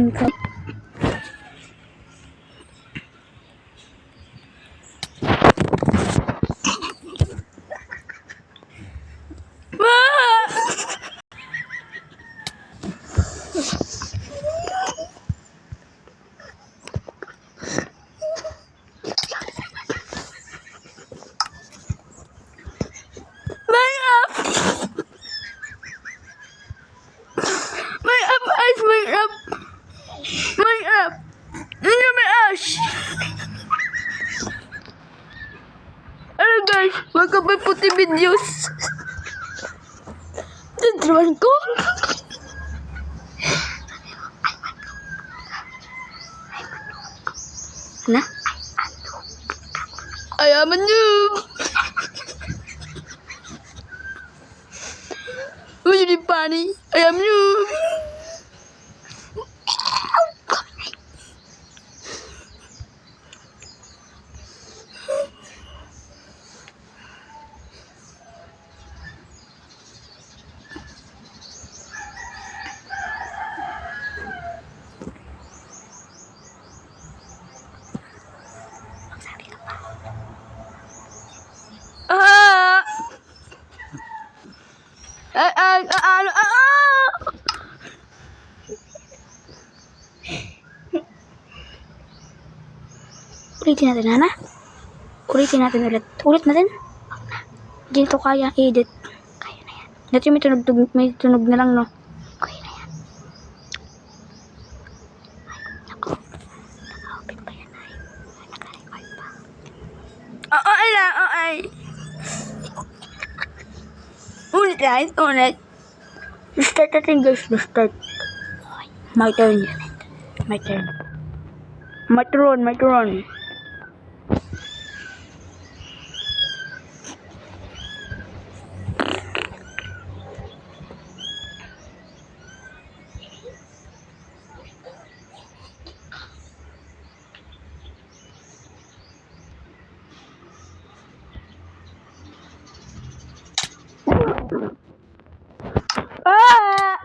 Ang ka. Guys, magkabay puti videos. Tuturuan ko. Ano? Ayaman nyo. Uy, di pani. Ayam nyo. Ulitin natin, Hana. Ulitin natin ulit. Ulit natin. Hindi ito kaya edit. Kaya na yan. Dati may tunog na lang, no? Kaya na yan. Ako. Naka-open pa yan, ay. Naka-record pa. Oo lang, oo. Ulit guys, ulit. Start natin guys, start. My turn yan. My turn. My turn. Ah!